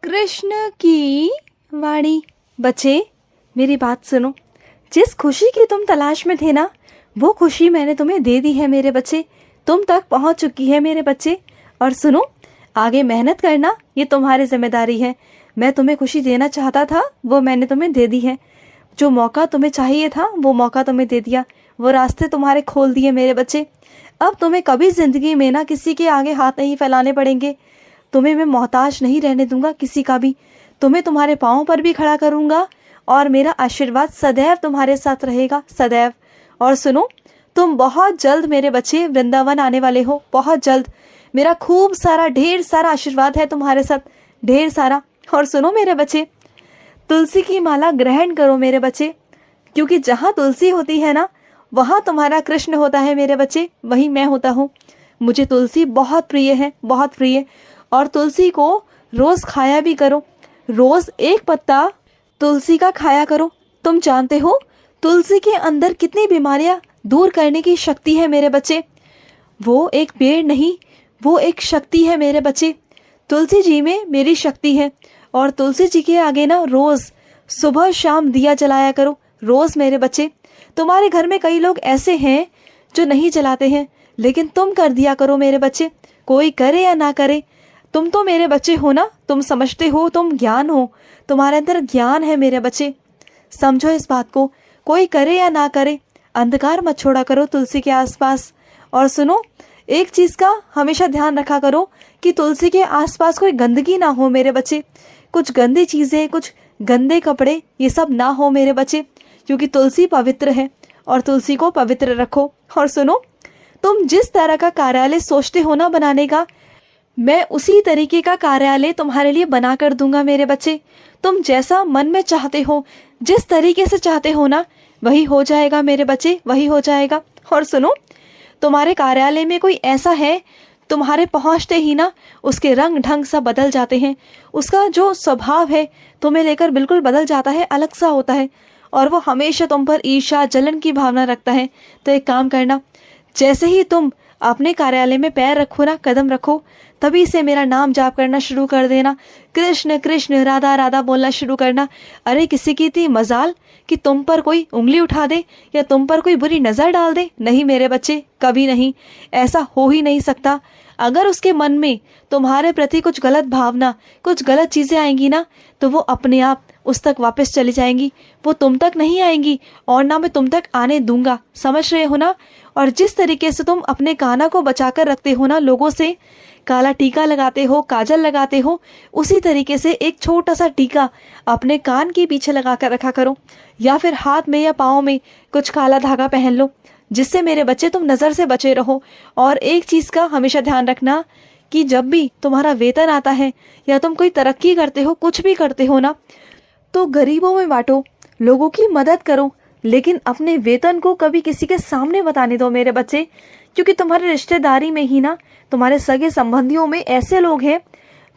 कृष्ण की वाणी। बच्चे, मेरी बात सुनो। जिस खुशी की तुम तलाश में थे ना, वो खुशी मैंने तुम्हें दे दी है मेरे बच्चे। तुम तक पहुंच चुकी है मेरे बच्चे। और सुनो, आगे मेहनत करना, ये तुम्हारी जिम्मेदारी है। मैं तुम्हें खुशी देना चाहता था, वो मैंने तुम्हें दे दी है। जो मौका तुम्हें चाहिए था, वो मौका तुम्हें दे दिया। वो रास्ते तुम्हारे खोल दिए मेरे बच्चे। अब तुम्हें कभी जिंदगी में ना किसी के आगे हाथ नहीं फैलाने पड़ेंगे। तुम्हें मैं मोहताज नहीं रहने दूंगा किसी का भी। तुम्हें तुम्हारे पाँव पर भी खड़ा करूंगा और मेरा आशीर्वाद सदैव तुम्हारे साथ रहेगा, सदैव। और सुनो, तुम बहुत जल्द मेरे बच्चे वृंदावन आने वाले हो, बहुत जल्द। मेरा खूब सारा ढेर सारा आशीर्वाद है तुम्हारे साथ, ढेर सारा। और सुनो मेरे बच्चे, तुलसी की माला ग्रहण करो मेरे बच्चे, क्योंकि जहाँ तुलसी होती है ना, वहाँ तुम्हारा कृष्ण होता है मेरे बच्चे, वही मैं होता हूँ। मुझे तुलसी बहुत प्रिय है, बहुत प्रिय। और तुलसी को रोज खाया भी करो, रोज एक पत्ता तुलसी का खाया करो। तुम जानते हो तुलसी के अंदर कितनी बीमारियां दूर करने की शक्ति है मेरे बच्चे। वो एक पेड़ नहीं, वो एक शक्ति है मेरे बच्चे। तुलसी जी में मेरी शक्ति है। और तुलसी जी के आगे ना रोज सुबह शाम दिया जलाया करो, रोज मेरे बच्चे। तुम्हारे घर में कई लोग ऐसे हैं जो नहीं जलाते हैं, लेकिन तुम कर दिया करो मेरे बच्चे। कोई करे या ना करे, तुम तो मेरे बच्चे हो ना, तुम समझते हो, तुम ज्ञान हो, तुम्हारे अंदर ज्ञान है मेरे बच्चे। समझो इस बात को, कोई करे या ना करे, अंधकार मत छोड़ा करो तुलसी के आसपास। और सुनो, एक चीज का हमेशा ध्यान रखा करो कि तुलसी के आसपास कोई गंदगी ना हो मेरे बच्चे। कुछ गंदी चीजें, कुछ गंदे कपड़े, ये सब ना हो मेरे बच्चे, क्योंकि तुलसी पवित्र है और तुलसी को पवित्र रखो। और सुनो, तुम जिस तरह का कार्यालय सोचते हो ना बनाने का, मैं उसी तरीके का कार्यालय तुम्हारे लिए बना कर दूंगा मेरे बच्चे। तुम जैसा मन में चाहते हो, जिस तरीके से चाहते हो ना, वही हो जाएगा मेरे बच्चे, वही हो जाएगा। और सुनो, तुम्हारे कार्यालय में कोई ऐसा है, तुम्हारे पहुंचते ही ना उसके रंग ढंग सब बदल जाते हैं। उसका जो स्वभाव है तुम्हें लेकर बिल्कुल बदल जाता है, अलग सा होता है। और वो हमेशा तुम पर ईर्ष्या जलन की भावना रखता है। तो एक काम करना, जैसे ही तुम अपने कार्यालय में पैर रखो ना, कदम रखो, तभी से मेरा नाम जाप करना शुरू कर देना। कृष्ण कृष्ण राधा राधा बोलना शुरू करना। अरे किसी की थी मजाल कि तुम पर कोई उंगली उठा दे या तुम पर कोई बुरी नजर डाल दे? नहीं मेरे बच्चे, कभी नहीं, ऐसा हो ही नहीं सकता। अगर उसके मन में तुम्हारे प्रति कुछ गलत भावना, कुछ गलत चीजें आएंगी ना, तो वो अपने आप उस तक वापस चली जाएंगी। वो तुम तक नहीं आएंगी और ना मैं तुम तक आने दूंगा, समझ रहे हो ना? और जिस तरीके से तुम अपने काना को बचाकर रखते हो ना लोगों से, काला टीका लगाते हो, काजल लगाते हो, उसी तरीके से एक छोटा सा टीका अपने कान के पीछे लगा कर रखा करो, या फिर हाथ में या पाँव में कुछ काला धागा पहन लो, जिससे मेरे बच्चे तुम नज़र से बचे रहो। और एक चीज़ का हमेशा ध्यान रखना कि जब भी तुम्हारा वेतन आता है या तुम कोई तरक्की करते हो, कुछ भी करते हो ना, तो गरीबों में बांटो, लोगों की मदद करो, लेकिन अपने वेतन को कभी किसी के सामने बताने दो मेरे बच्चे। क्योंकि तुम्हारे रिश्तेदारी में ही ना, तुम्हारे सगे संबंधियों में ऐसे लोग हैं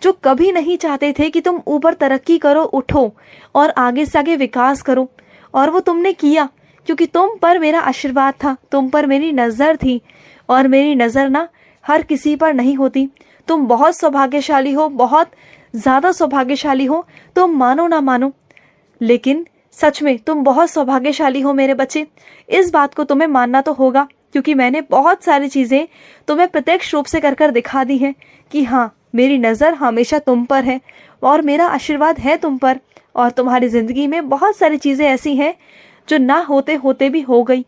जो कभी नहीं चाहते थे कि तुम ऊपर तरक्की करो, उठो और आगे से आगे विकास करो। और वो तुमने किया, क्योंकि तुम पर मेरा आशीर्वाद था, तुम पर मेरी नज़र थी। और मेरी नज़र ना हर किसी पर नहीं होती। तुम बहुत सौभाग्यशाली हो, बहुत ज़्यादा सौभाग्यशाली हो, तुम मानो ना मानो, लेकिन सच में तुम बहुत सौभाग्यशाली हो मेरे बच्चे। इस बात को तुम्हें मानना तो होगा, क्योंकि मैंने बहुत सारी चीज़ें तुम्हें प्रत्यक्ष रूप से कर कर दिखा दी हैं कि हाँ, मेरी नज़र हमेशा तुम पर है और मेरा आशीर्वाद है तुम पर। और तुम्हारी ज़िंदगी में बहुत सारी चीज़ें ऐसी हैं जो ना होते होते भी हो गई।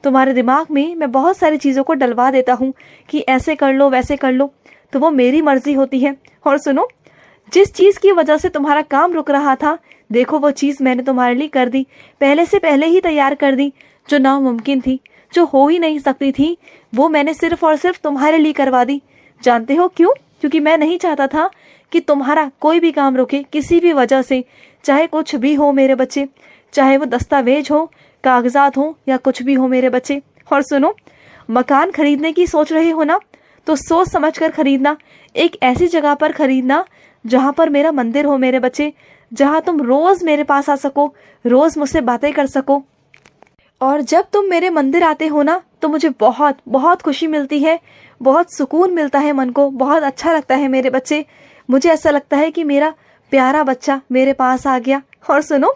तुम्हारे दिमाग में मैं बहुत सारी चीज़ों को डलवा देता हूँ कि ऐसे कर लो, वैसे कर लो, तो वो मेरी मर्जी होती है। और सुनो, जिस चीज़ की वजह से तुम्हारा काम रुक रहा था, देखो वो चीज़ मैंने तुम्हारे लिए कर दी, पहले से पहले ही तैयार कर दी। जो नामुमकिन थी, जो हो ही नहीं सकती थी, वो मैंने सिर्फ और सिर्फ तुम्हारे लिए करवा दी। जानते हो क्यों? क्योंकि मैं नहीं चाहता था कि तुम्हारा कोई भी काम रुके किसी भी वजह से, चाहे कुछ भी हो मेरे बच्चे, चाहे वो दस्तावेज हो, कागजात हो, या कुछ भी हो मेरे बच्चे। और सुनो, मकान खरीदने की सोच रहे हो ना, तो सोच समझ कर खरीदना। एक ऐसी जगह पर खरीदना जहाँ पर मेरा मंदिर हो मेरे बच्चे, जहाँ तुम रोज़ मेरे पास आ सको, रोज़ मुझसे बातें कर सको। और जब तुम मेरे मंदिर आते हो ना, तो मुझे बहुत बहुत खुशी मिलती है, बहुत सुकून मिलता है मन को, बहुत अच्छा लगता है मेरे बच्चे। मुझे ऐसा लगता है कि मेरा प्यारा बच्चा मेरे पास आ गया। और सुनो,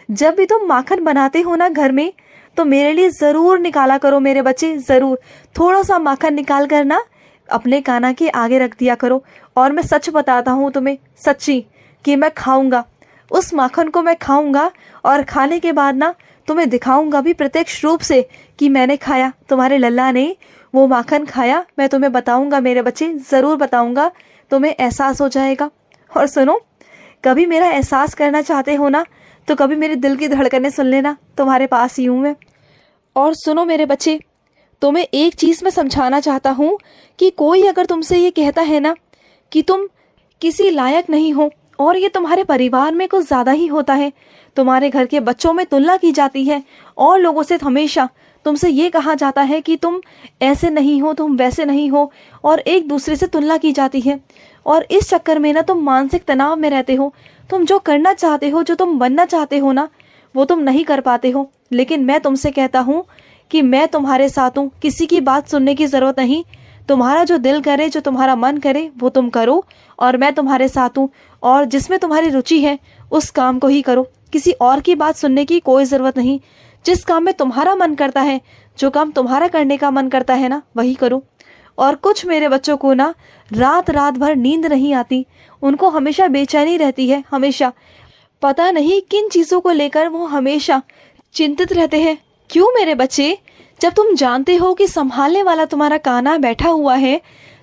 जब भी तुम माखन बनाते हो ना घर में, तो मेरे लिए ज़रूर निकाला करो मेरे बच्चे, ज़रूर थोड़ा सा माखन निकाल कर ना अपने काना के आगे रख दिया करो। और मैं सच बताता हूँ तुम्हें, सच्ची, कि मैं खाऊंगा उस माखन को, मैं खाऊंगा और खाने के बाद ना तुम्हें दिखाऊंगा भी प्रत्यक्ष रूप से कि मैंने खाया, तुम्हारे लल्ला ने वो माखन खाया। मैं तुम्हें बताऊंगा मेरे बच्चे, ज़रूर बताऊंगा, तुम्हें एहसास हो जाएगा। और सुनो, कभी मेरा एहसास करना चाहते हो ना, तो कभी मेरे दिल की धड़कनें सुन लेना, तुम्हारे पास ही हूँ मैं। और सुनो मेरे बच्चे, तुम्हें एक चीज़ मैं समझाना चाहता हूँ कि कोई अगर तुमसे ये कहता है ना कि तुम किसी लायक नहीं हो, और ये तुम्हारे परिवार में कुछ ज़्यादा ही होता है, तुम्हारे घर के बच्चों में तुलना की जाती है, और लोगों से हमेशा तुमसे ये कहा जाता है कि तुम ऐसे नहीं हो, तुम वैसे नहीं हो, और एक दूसरे से तुलना की जाती है। और इस चक्कर में ना तुम मानसिक तनाव में रहते हो। तुम जो करना चाहते हो, जो तुम बनना चाहते हो ना, वो तुम नहीं कर पाते हो। लेकिन मैं तुमसे कहता हूँ कि मैं तुम्हारे साथ हूँ, किसी की बात सुनने की ज़रूरत नहीं। तुम्हारा जो दिल करे, जो तुम्हारा मन करे, वो तुम करो, और मैं तुम्हारे साथ हूँ। और जिसमें तुम्हारी रुचि है उस काम को ही करो, किसी और की बात सुनने की कोई ज़रूरत नहीं। जिस काम में तुम्हारा मन करता है, जो काम तुम्हारा करने का मन करता है ना, वही करो। और कुछ मेरे बच्चों को ना रात रात भर नींद नहीं आती, उनको हमेशा बेचैनी रहती है, हमेशा पता नहीं किन चीज़ों को लेकर वो हमेशा चिंतित रहते हैं। क्यों मेरे बच्चे? जब तुम जानते हो कि संभालने वाला तुम्हारा काना बैठा हुआ है,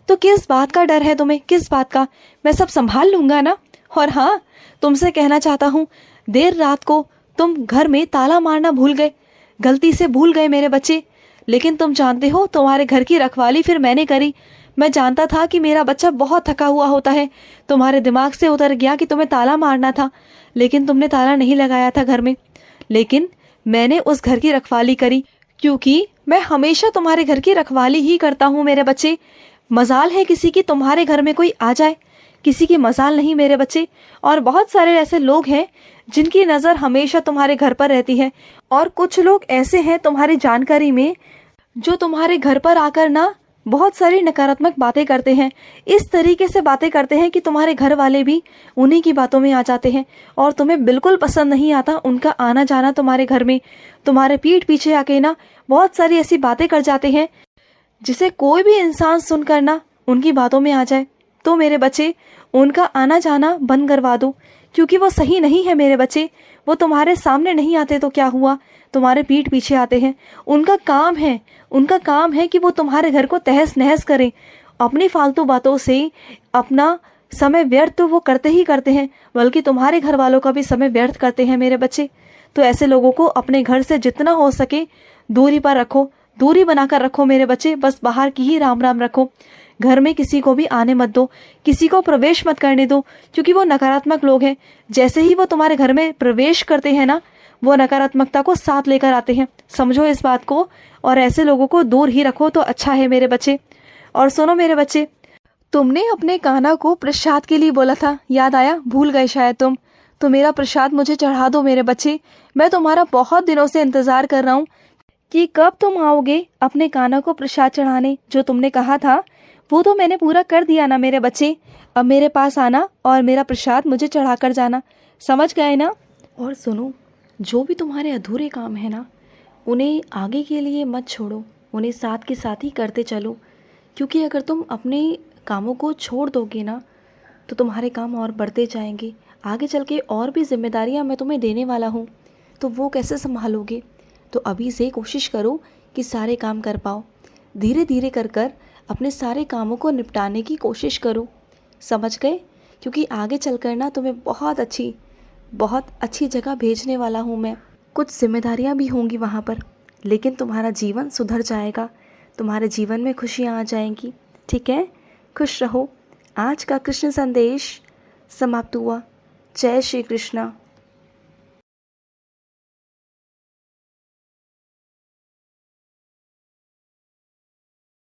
तो किस बात का डर है तुम्हें? किस बात का? मैं सब संभाल लूंगा ना। और हाँ, तुमसे कहना चाहता हूँ, देर रात को तुम घर में ताला मारना भूल गए, गलती से भूल गए मेरे बच्चे। लेकिन तुम जानते हो, तुम्हारे घर की रखवाली फिर मैंने करी। मैं जानता था कि मेरा बच्चा बहुत थका हुआ होता है, तुम्हारे दिमाग से उतर गया कि तुम्हें ताला मारना था, लेकिन तुमने ताला नहीं लगाया था घर में। लेकिन मैंने उस घर की रखवाली करी, क्योंकि मैं हमेशा तुम्हारे घर की रखवाली ही करता हूँ मेरे बच्चे। मजाल है किसी की तुम्हारे घर में कोई आ जाए, किसी की मजाल नहीं मेरे बच्चे। और बहुत सारे ऐसे लोग हैं जिनकी नज़र हमेशा तुम्हारे घर पर रहती है, और कुछ लोग ऐसे हैं तुम्हारी जानकारी में जो तुम्हारे घर पर आकर ना बहुत सारी नकारात्मक बातें करते हैं। इस तरीके से बातें करते हैं कि तुम्हारे घर वाले भी उन्हीं की बातों में आ जाते हैं, और तुम्हें बिल्कुल पसंद नहीं आता उनका आना जाना तुम्हारे घर में। तुम्हारे पीठ पीछे आके ना बहुत सारी ऐसी बातें कर जाते हैं जिसे कोई भी इंसान सुनकर ना उनकी बातों में आ जाए। तो मेरे बच्चे, उनका आना जाना बंद करवा दो, क्योंकि वो सही नहीं है मेरे बच्चे। वो तुम्हारे सामने नहीं आते तो क्या हुआ, तुम्हारे पीठ पीछे आते हैं। उनका काम है कि वो तुम्हारे घर को तहस नहस करें। अपनी फालतू बातों से अपना समय व्यर्थ तो वो करते ही करते हैं, बल्कि तुम्हारे घर वालों का भी समय व्यर्थ करते हैं मेरे बच्चे। तो ऐसे लोगों को अपने घर से जितना हो सके दूरी पर रखो, दूरी बनाकर रखो मेरे बच्चे। बस बाहर की ही राम राम रखो, घर में किसी को भी आने मत दो, किसी को प्रवेश मत करने दो, क्योंकि वो नकारात्मक लोग हैं। जैसे ही वो तुम्हारे घर में प्रवेश करते हैं ना, वो नकारात्मकता को साथ लेकर आते हैं। समझो इस बात को, और ऐसे लोगों को दूर ही रखो तो अच्छा है मेरे बच्चे। और सुनो मेरे बच्चे, तुमने अपने कान्हा को प्रसाद के लिए बोला था, याद आया? भूल गए शायद तुम। तो मेरा प्रसाद मुझे चढ़ा दो मेरे बच्चे। मैं तुम्हारा बहुत दिनों से इंतजार कर रहा हूँ कि कब तुम आओगे अपने कान्हा को प्रसाद चढ़ाने। जो तुमने कहा था वो तो मैंने पूरा कर दिया ना मेरे बच्चे। अब मेरे पास आना और मेरा प्रसाद मुझे चढ़ा कर जाना, समझ गए ना? और सुनो, जो भी तुम्हारे अधूरे काम है ना, उन्हें आगे के लिए मत छोड़ो, उन्हें साथ के साथ ही करते चलो। क्योंकि अगर तुम अपने कामों को छोड़ दोगे ना, तो तुम्हारे काम और बढ़ते जाएंगे। आगे चल के और भी जिम्मेदारियां मैं तुम्हें देने वाला हूँ, तो वो कैसे संभालोगे? तो अभी से कोशिश करो कि सारे काम कर पाओ। धीरे धीरे कर कर अपने सारे कामों को निपटाने की कोशिश करो, समझ गए? क्योंकि आगे चल कर ना तुम्हें बहुत अच्छी जगह भेजने वाला हूँ मैं। कुछ जिम्मेदारियाँ भी होंगी वहाँ पर, लेकिन तुम्हारा जीवन सुधर जाएगा, तुम्हारे जीवन में खुशियाँ आ जाएंगी। ठीक है? खुश रहो। आज का कृष्ण संदेश समाप्त हुआ। जय श्री कृष्णा।